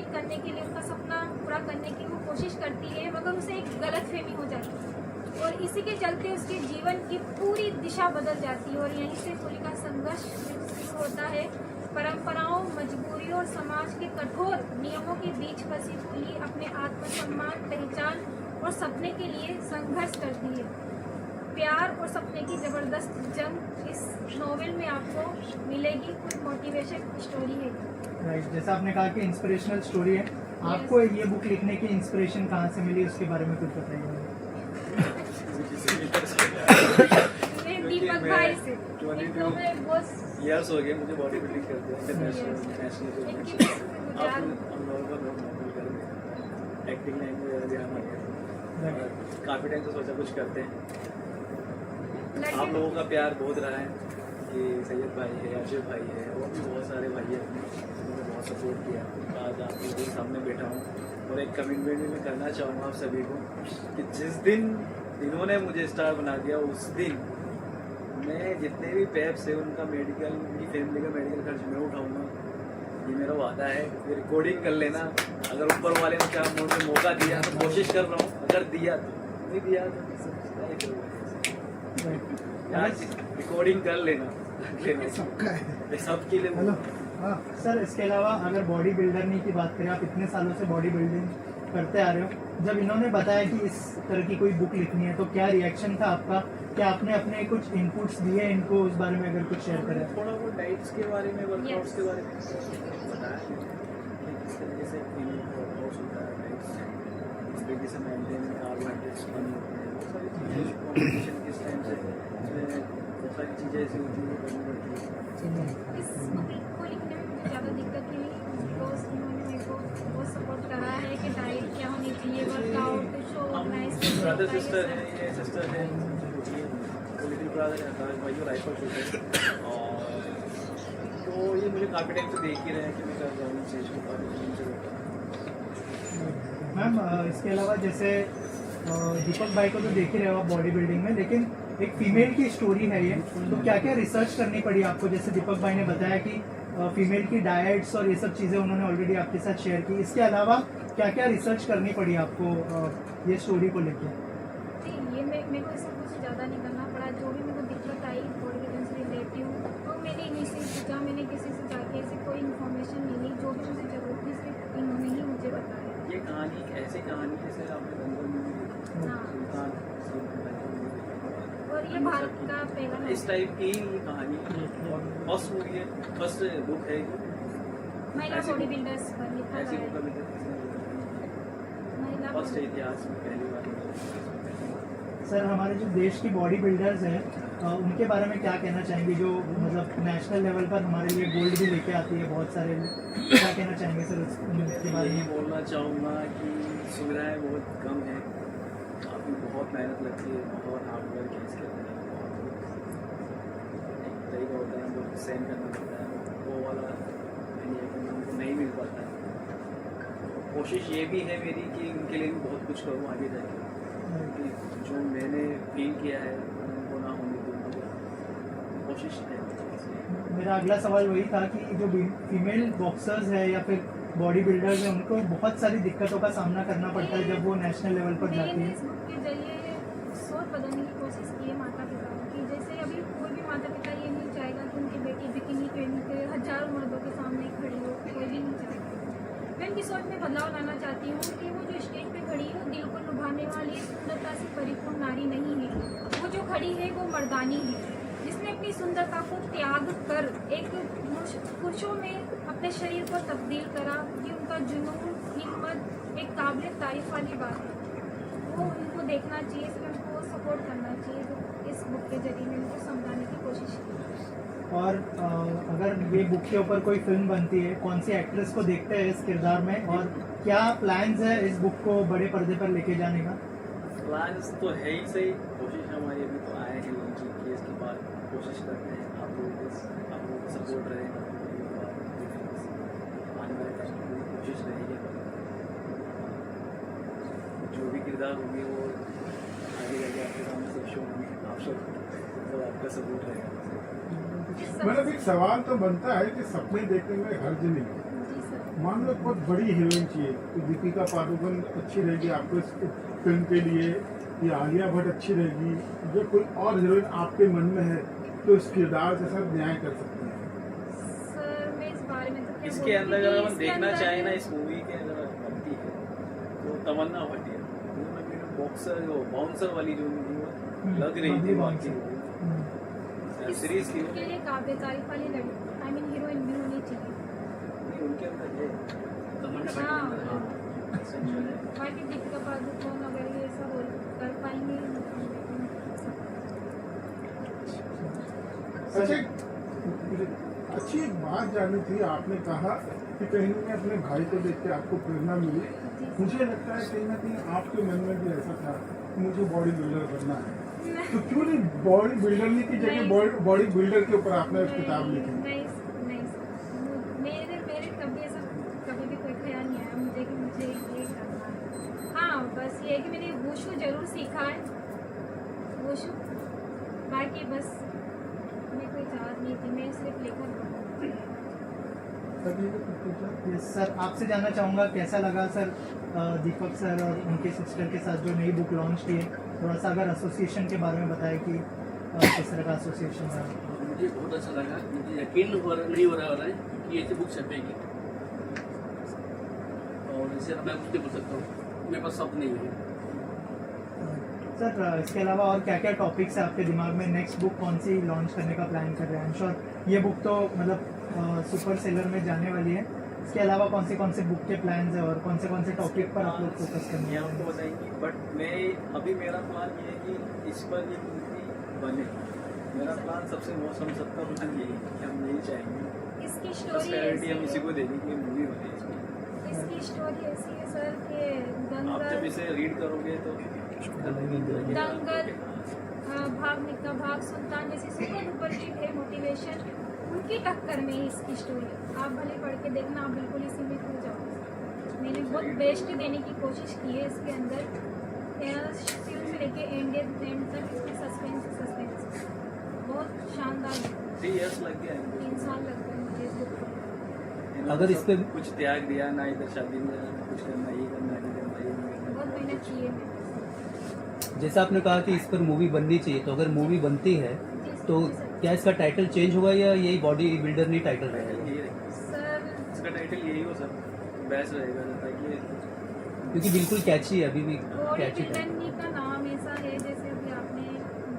प्रेरित करने के लिए, उनका सपना पूरा करने की वो कोशिश करती है, मगर उसे एक गलतफहमी हो जाती है और इसी के चलते उसके जीवन की पूरी दिशा बदल जाती है। और यहीं से होली का संघर्ष शुरू होता है। परंपराओं, मजबूरियों और समाज के कठोर नियमों के बीच फंसी होली अपने आत्मसम्मान, पहचान और सपने के लिए संघर्ष करती है। प्यार और सपने की जबरदस्त जंग इस नॉवेल में आपको मिलेगी। कुछ मोटिवेशन स्टोरी है। राइट, जैसा आपने कहा कि इंस्पिरेशनल स्टोरी है, आपको ये बुक लिखने की इंस्पिरेशन कहाँ से मिली, उसके बारे में कुछ बताइए। दीपक भाई से। 22 ईयर्स हो गए मुझे बॉडी बिल्डिंग करते हैं। एक्टिंग लाइन में ज़्यादा ध्यान आ गया। काफ़ी टाइम से सोचा कुछ करते हैं। आप लोगों का प्यार बहुत रहा है कि सैयद भाई है, अजय भाई है और भी बहुत सारे भाई हैं, उन्होंने बहुत सपोर्ट किया। आज आप लोगों के सामने बैठा हूँ और एक कमिटमेंट भी मैं करना चाहूँगा आप सभी को कि जिस दिन इन्होंने मुझे स्टार बना दिया, उस दिन मैं जितने भी पैप्स है उनका मेडिकल, उनकी फैमिली का मेडिकल खर्च मैं उठाऊँगा। ये मेरा वादा है। ये रिकॉर्डिंग कर लेना। अगर ऊपर वाले ने क्या मुझे मौका दिया तो कोशिश कर रहा हूँ, अगर दिया तो नहीं दिया तो रिकॉर्डिंग कर लेना सबके लिए। हेलो, हाँ सर, इसके अलावा अगर बॉडी बिल्डर की बात करें, आप इतने सालों से बॉडी बिल्डिंग करते आ रहे हो, जब इन्होंने बताया कि इस तरह की कोई बुक लिखनी है तो क्या रिएक्शन था आपका? क्या आपने अपने कुछ इनपुट्स दिए इनको, उस बारे में अगर कुछ शेयर करें? थोड़ा बहुत डाइट्स के बारे में, वर्कआउट्स के बारे में बताया कि किस तरीके से वर्कआउट्स होता है, डाइट्स किस तरीके से मेंटेन कार्बोहाइड्रेट्स कम होते हैं, बहुत सारी चीज़ें कॉम्पिटिशन किस टाइम से इसमें बहुत सारी चीज़ें ऐसी होती हैं करनी पड़ती है। इस बुक को लिखने में मुझे ज़्यादा दिक्कत नहीं हुई, बिकॉज इन्होंने मेरे को बहुत सपोर्ट करा है कि डाइट क्या होनी चाहिए, workout, show organise. Brother sister है, ये सिस्टर है, लिटिल ब्रदर है, आकाश भाई और राइफल शूटर है। और तो ये मुझे काफ़ी टाइम से देख ही रहे हैं कि मैं कर रहा हूँ चीज़ को, काफ़ी टाइम से होता है। मैम, इसके अलावा जैसे दीपक भाई को तो देख ही रहे हो आप बॉडी बिल्डिंग में, लेकिन एक फीमेल की स्टोरी है ये, तो क्या क्या रिसर्च करनी पड़ी आपको? जैसे दीपक भाई ने बताया कि फीमेल की डाइट्स और ये सब चीज़ें उन्होंने ऑलरेडी आपके साथ शेयर की, इसके अलावा क्या क्या रिसर्च करनी पड़ी आपको ये स्टोरी को लेकर? जी, ये मेरे को इससे कुछ ज़्यादा नहीं करना पड़ा। जो भी मेरे को दिक्कत आई बॉडी बिल्डिंग से रिलेटिव, तो मैंने इन्हीं से पूछा, मैंने किसी से जाके ऐसी कोई इन्फॉर्मेशन नहीं ली। जो भी मुझे ज़रूरत थी सिर्फ इन्होंने ही मुझे बताया। ये कहानी ऐसी कहानी है जैसे आपने दंगल में भी देखी, हाँ। सुल्तान और ये भारत का पहला इस टाइप की ये कहानी है और फर्स्ट मूवी है, फर्स्ट बुक है। महिला बॉडी बिल्डर्स पर लिखा ऐसी गया बुक है। अभी तक किसी ने महिला फर्स्ट इतिहास में पहली बार। सर, हमारे जो देश की बॉडी बिल्डर्स हैं उनके बारे में क्या कहना चाहेंगे, जो मतलब नेशनल लेवल पर हमारे लिए गोल्ड भी लेके आती है बहुत सारे, क्या कहना चाहेंगे सर उसके बारे यही में? बोलना चाहूँगा कि सुविधाएं बहुत कम है, आपकी बहुत मेहनत लगती है, बहुत हार्ड वर्क है इसके अंदर, एक तरीका होता है हमको सहन करना पड़ता है, वो वाला इंडिया के हमको नहीं मिल पाता है। कोशिश ये भी है मेरी कि उनके लिए भी बहुत कुछ करूँ आगे जाके, कि जो मैंने फील किया है उनको ना होने दूँ, कोशिश है। मेरा अगला सवाल वही था कि जो फीमेल बॉक्सर्स है या फिर बॉडी बिल्डर्स है, उनको बहुत सारी दिक्कतों का सामना करना पड़ता है जब वो नेशनल लेवल पर जाती मैंने है। इस बुक के जरिए सोच बदलने की कोशिश की है माता पिता की। जैसे अभी कोई भी माता पिता ये नहीं चाहेगा कि उनकी बेटी बिकिनी पहन के हजारों मर्दों के सामने खड़ी हो, कोई भी नहीं चाहेगा। मैं उनकी सोच में बदलाव लाना चाहती हूँ कि वो जो स्टेज पे खड़ी है वो दिल को लुभाने वाली सुंदरता से परिपूर्ण नारी नहीं है। वो जो खड़ी है वो मर्दानी है, जिसने अपनी सुंदरता को त्याग कर एक पुरुषों में अपने शरीर को तब्दील करा। ये उनका जुनून, हिम्मत एक काबिल तारीफ वाली बात है। वो उनको देखना चाहिए, इसमें उनको सपोर्ट करना चाहिए। तो इस बुक के जरिए मैं उनको समझाने की कोशिश की। और अगर ये बुक के ऊपर कोई फिल्म बनती है, कौन सी एक्ट्रेस को देखते हैं इस किरदार में, और क्या प्लान्स है इस बुक को बड़े पर्दे पर लेके जाने का? प्लान्स तो है ही सही, कोशिश हमारी अभी तो आए हैं लॉन्चिंग की, इसके बाद कोशिश करते हैं आप लोगों को सपोर्ट रहेगा, आने वाले टाइम में पूरी कोशिश रहेगी, जो भी किरदार होंगे वो आगे जाके आपके सामने सब शो होंगे, आप सब आपका सपोर्ट रहेगा। मतलब एक सवाल तो बनता है कि सपने देखने में हर्ज नहीं है, जी सर। मान लो बहुत बड़ी हीरोइन चाहिए तो दीपिका पादुकोण अच्छी रहेगी आपको इस फिल्म के लिए, या आलिया भट्ट अच्छी रहेगी, जो कोई और हीरोइन आपके मन में है तो इस किरदार के साथ न्याय कर सकते हैं? सर मैं इस बारे में तो क्या इसके बोलूं अंदर कि अगर हम इसके देखना अंदर- चाहें ना, इस मूवी के अंदर बनती है तो तमन्ना भटिया बॉक्सर जो बाउंसर वाली जो मूवी लग रही थी बाकी सीरीज की इसके लिए काबिल तारीफ वाली लड़की आई मीन हीरोइन भी होनी चाहिए। नहीं, उनके अंदर है हाँ बाकी दीपिका पादुकोण अगर ये ऐसा रोल कर पाएंगे अच्छा, अच्छी एक बात जाननी थी। आपने कहा कि कहीं ना कहीं अपने भाई को देख के आपको प्रेरणा मिली। मुझे लगता है कहीं ना कहीं आपके मन में भी ऐसा था कि मुझे बॉडी बिल्डर बनना है, तो क्यों नहीं बॉडी बिल्डर की जगह बॉडी बिल्डर के ऊपर आपने एक किताब लिखी? नहीं मेरे कभी ऐसा कभी भी कोई ख्याल नहीं आया मुझे कि मुझे ये करना है। हाँ बस ये है कि मैंने वुशु जरूर सीखा है, वुशु, बाकी बस मैं कोई चाहत नहीं थी, मैं सिर्फ लेखक बनूं। यस सर, आपसे जानना चाहूँगा कैसा लगा सर दीपक सर और उनके सिस्टर के साथ जो नई बुक लॉन्च की है, थोड़ा सा अगर एसोसिएशन के बारे में बताएं कि किस तरह का एसोसिएशन है? मुझे बहुत अच्छा लगा, मुझे यकीन नहीं हो रहा है कि ऐसी बुक छपेगी, और इसे मैं कुछ नहीं बोल सकता हूँ, मेरे पास शब्द नहीं है। सर इसके अलावा और क्या क्या टॉपिक्स है आपके दिमाग में? नेक्स्ट बुक कौन सी लॉन्च करने का प्लान कर रहे हैं? आई एम श्योर ये बुक तो मतलब सुपर सेलर में जाने वाली है। इसके अलावा कौन से बुक के प्लान्स है और कौन से टॉपिक पर आप लोग फोकस ये करने आपको बताएंगे, बट मैं अभी मेरा प्लान ये है कि इस पर ये मूवी बने। मेरा प्लान सबसे मोस्ट हम सबका प्लान यही है कि हम यही चाहेंगे, इसकी फर्स्ट स्टोरी प्रायोरिटी हम ऐसी इसी है, को देंगे कि मूवी बने इसमें। इसकी स्टोरी ऐसी है सर कि आप जब दंगल इसे रीड करोगे तो दंगल भाग मिल्खा भाग सुल्तान जैसी सुपर डुपर हिट है मोटिवेशन, उनकी टक्कर में ही इसकी स्टोरी। आप भले पढ़ के देखना, आप बिल्कुल इसी में खो जाओगे। मैंने बहुत बेस्ट देने की कोशिश की है इसके अंदर, शुरू से लेके एंड तक इसमें सस्पेंस बहुत शानदार है। 3 years लग गया 3 साल लग गए मुझे इस बुक को। अगर इस पे कुछ त्याग दिया ना, इधर शादी में जाना, कुछ करना, ये करना, ये करना, ये नहीं करना। बहुत मेहनत की है मैंने। जैसा आपने कहा कि इस पर मूवी बननी चाहिए, तो अगर मूवी बनती है तो क्या इसका टाइटल चेंज होगा या यही बॉडी बिल्डर नहीं टाइटल रहेगा? यही रहेगा। सर इसका टाइटल यही हो सर, बेस्ट रहेगा ताकि क्योंकि बिल्कुल कैची है, अभी भी बॉडी कैची है। बिल्डर का नाम ऐसा है जैसे अभी आपने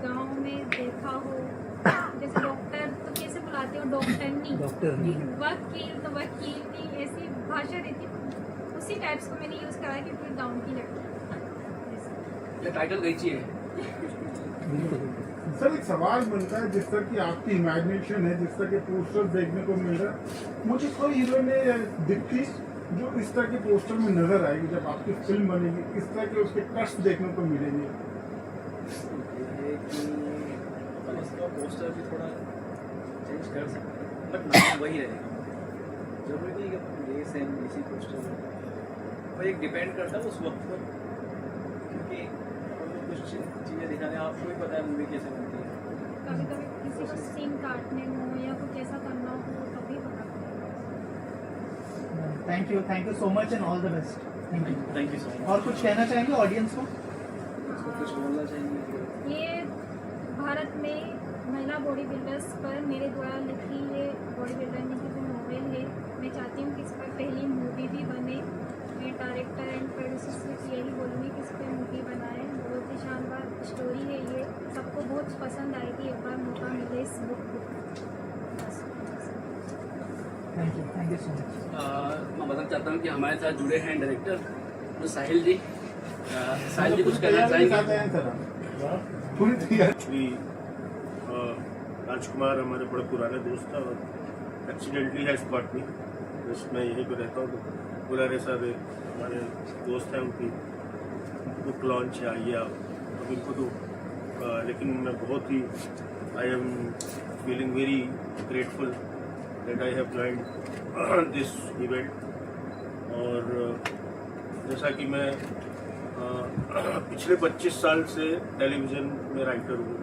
गांव में देखा हो, जैसे डॉक्टर तो कैसे बुलाते हो, डॉक्टरनी, डॉक्टरनी। वकील तो वकीलनी, ऐसी भाषा रहती, उसी टाइप्स को मैंने यूज करा क्योंकि गांव की लड़की। ये टाइटल कैची है। बिल्कुल। सर एक सवाल बनता है, जिस तरह की आपकी इमेजिनेशन है, जिस तरह के पोस्टर देखने को मिल रहा है, मुझे कोई हीरोइन दिखती जो इस तरह के पोस्टर में नजर आएगी जब आपकी फिल्म बनेगी, इस तरह के उसके कष्ट देखने को मिलेंगे? ये कि अपन इसका पोस्टर भी थोड़ा चेंज कर सकते हैं, बट नाम वही रहेगा। जरूरी नहीं कि अपन ये सेम इसी पोस्टर में, वो एक डिपेंड करता है उस वक्त पर, क्योंकि अपन को कुछ चीज़ें दिखाने, आपको भी पता है मूवी कैसे बनती है। कभी कभी किसी को सीन काटने हो या कुछ ऐसा करना हो तो तभी पता चलेगा। Thank you so much and all the best. Thank you. Thank you so much. और कुछ कहना चाहेंगे ऑडियंस को? इसको कुछ बोलना चाहिए? ये भारत में महिला बॉडी बिल्डर्स पर मेरे द्वारा लिखी ये बॉडी बिल्डर की जो नॉवेल है, मैं चाहती हूँ कि इस पर पहली मूवी भी बने। मैं डायरेक्टर एंड प्रोड्यूसर से यही बोलूँगी कि इस पर मूवी बनाएं। बहुत ही शानदार स्टोरी है ये, सबको बहुत पसंद आएगी, एक बार मौका मिले इस बुक को। Thank you so much. मैं बताना चाहता हूँ कि हमारे साथ जुड़े हैं डायरेक्टर जो साहिल जी। साहिल जी कुछ कहना चाहेंगे? पूरी तैयारी। श्री राजकुमार हमारे बड़े पुराने दोस्त हैं और एक्सीडेंटली है स्पॉट में, मैं यहीं पे रहता हूँ, तो पुराने सारे हमारे दोस्त हैं, उनकी बुक लॉन्च आई है अब इनको तो लेकिन मैं बहुत ही I am feeling very grateful that I have joined this event. और जैसा कि मैं पिछले 25 साल से टेलीविज़न में राइटर हूँ,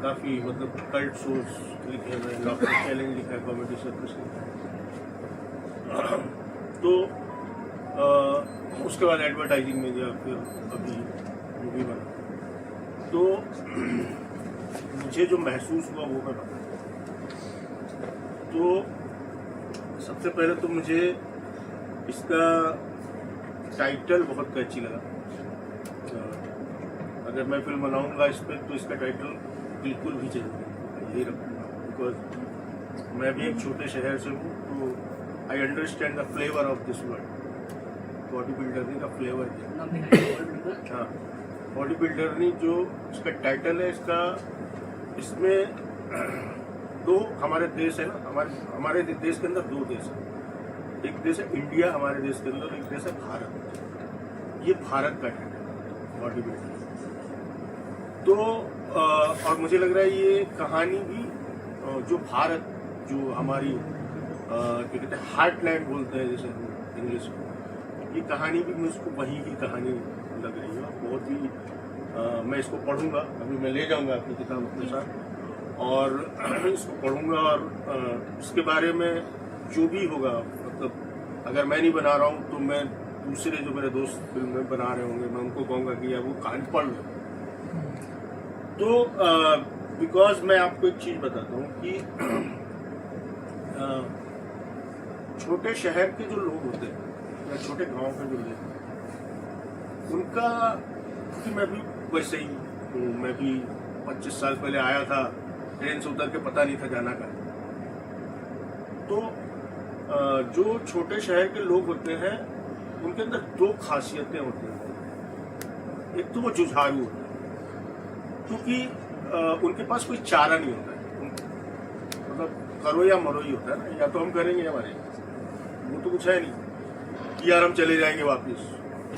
काफ़ी मतलब कल्ट शोज लिखे हैं, डॉक्टर चैलेंज लिखा है, कॉमेडी सर्कस लिखा है, तो उसके बाद एडवर्टाइजिंग में गया, फिर अभी मूवी बना। तो मुझे जो महसूस हुआ वो मैं बता। तो सबसे पहले तो मुझे इसका टाइटल बहुत कैची लगा। अगर मैं फिल्म बनाऊंगा इस पर तो इसका टाइटल बिल्कुल भी जरूरी यही रखूंगा, बिकॉज मैं भी एक छोटे शहर से हूँ, तो I understand the flavour of this word. Body बिल्डरनी का फ्लेवर है। हाँ, बॉडी बिल्डरनी जो इसका टाइटल है, इसमें दो हमारे देश है ना, हमारे देश के अंदर दो देश है। एक देश है इंडिया हमारे देश के अंदर, एक देश है भारत। ये भारत का टाइटल है बॉडी बिल्डर। तो और मुझे लग रहा है ये कहानी भी जो भारत, जो हमारी क्या कहते हैं हार्टलैंड बोलते हैं जैसे इंग्लिश में, ये कहानी भी मुझको वही की कहानी लग रही है। बहुत ही मैं इसको पढ़ूंगा, अभी मैं ले जाऊंगा अपनी किताब अपने साथ और इसको पढ़ूंगा और इसके बारे में जो भी होगा, मतलब अगर मैं नहीं बना रहा हूँ तो मैं दूसरे जो मेरे दोस्त फिल्म में बना रहे होंगे मैं उनको कहूँगा कि यार वो कहानी पढ़ लो। तो बिकॉज मैं आपको एक चीज बताता हूँ कि छोटे शहर के जो लोग होते हैं या छोटे गांव के जो लोग, उनका, क्योंकि मैं भी वैसे ही हूँ, मैं भी 25 साल पहले आया था, ट्रेन से उतर के पता नहीं था जाना का। तो जो छोटे शहर के लोग होते हैं उनके अंदर दो खासियतें होती हैं। एक तो वो जुझारू होते हैं, क्योंकि उनके पास कोई चारा नहीं होता है, मतलब करो या मरो ही होता है ना, या तो हम करेंगे हमारे, वो तो कुछ है नहीं कि यार हम चले जाएंगे वापस,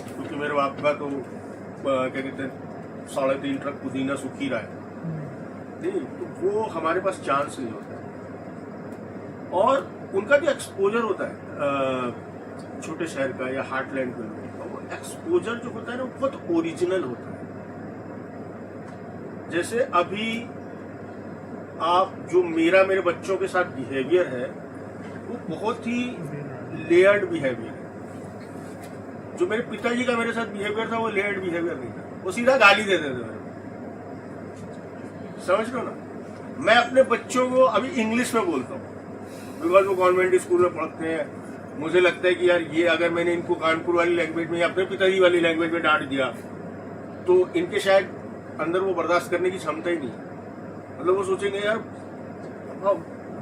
क्योंकि मेरे बाप का तो क्या कहते हैं 3.5 ट्रक पुदीना सूख ही रहा है, नहीं, तो वो हमारे पास चांस नहीं होता है। और उनका जो एक्सपोजर होता है छोटे शहर का या हार्टलैंड के लोगों का, वो एक्सपोजर जो होता है ना वो बहुत ओरिजिनल होता है। जैसे अभी आप जो मेरे बच्चों के साथ बिहेवियर है वो बहुत ही लेयर्ड बिहेवियर है। जो मेरे पिताजी का मेरे साथ बिहेवियर था वो लेयर्ड बिहेवियर नहीं था, वो सीधा गाली दे देते थे। समझ लो ना, मैं अपने बच्चों को अभी इंग्लिश में बोलता हूँ बिकॉज वो कॉन्वेंट स्कूल में पढ़ते हैं। मुझे लगता है कि यार ये अगर मैंने इनको कानपुर वाली लैंग्वेज में या अपने पिताजी वाली लैंग्वेज में डांट दिया तो इनके शायद अंदर वो बर्दाश्त करने की क्षमता ही नहीं है। मतलब वो सोचेंगे यार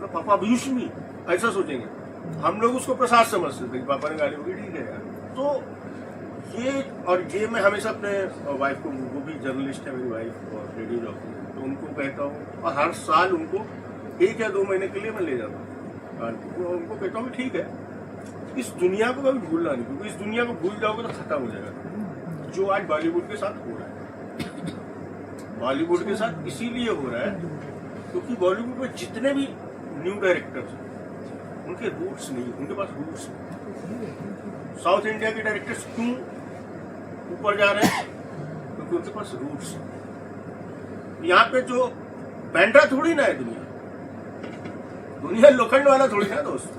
पापा अब्यूज मी, ऐसा सोचेंगे। हम लोग उसको प्रसाद समझते थे, पापा ने गाली होगी, ठीक है यार। तो ये मैं हमेशा अपने वाइफ को, वो भी जर्नलिस्ट है मेरी वाइफ और रेडियो जॉकी, तो उनको कहता हूँ और हर साल उनको 1 या 2 महीने के लिए मैं ले जाता हूँ। उनको कहता हूँ ठीक है, इस दुनिया को कभी भूलना नहीं, क्योंकि इस दुनिया को भूल जाओगे तो खत्म हो जाएगा। जो आज बॉलीवुड के साथ हो रहा है, बॉलीवुड के साथ इसीलिए हो रहा है क्योंकि बॉलीवुड में जितने भी न्यू डायरेक्टर्स हैं उनके रूट्स नहीं, उनके पास रूट्स नहीं। साउथ इंडिया के डायरेक्टर्स क्यों ऊपर जा रहे हैं? क्योंकि उनके पास रूट्स। यहाँ पे जो बैंड्रा थोड़ी ना है, दुनिया लोखंड वाला थोड़ी ना दोस्त।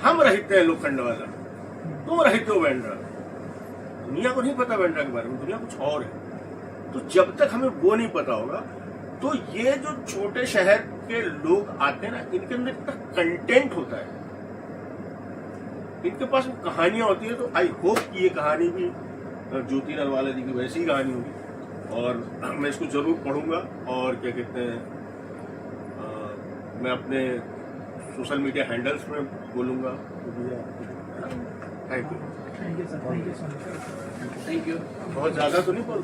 हम रहते हैं लोखंड वाला, तुम रहते हो बैंड्रा। दुनिया को नहीं पता बैंड्रा के बारे में, दुनिया कुछ और है। तो जब तक हमें वो नहीं पता होगा तो ये जो छोटे शहर के लोग आते हैं ना, इनके अंदर इतना कंटेंट होता है, इनके पास कहानियां होती है। तो आई होप कि ये कहानी भी ज्योति नरवाला जी की वैसी ही कहानी होगी और मैं इसको जरूर पढ़ूंगा। और क्या कहते हैं, मैं अपने सोशल मीडिया हैंडल्स में बोलूंगा। Thank you. Thank you sir, thank you so much. Thank you. बहुत ज्यादा तो नहीं बोल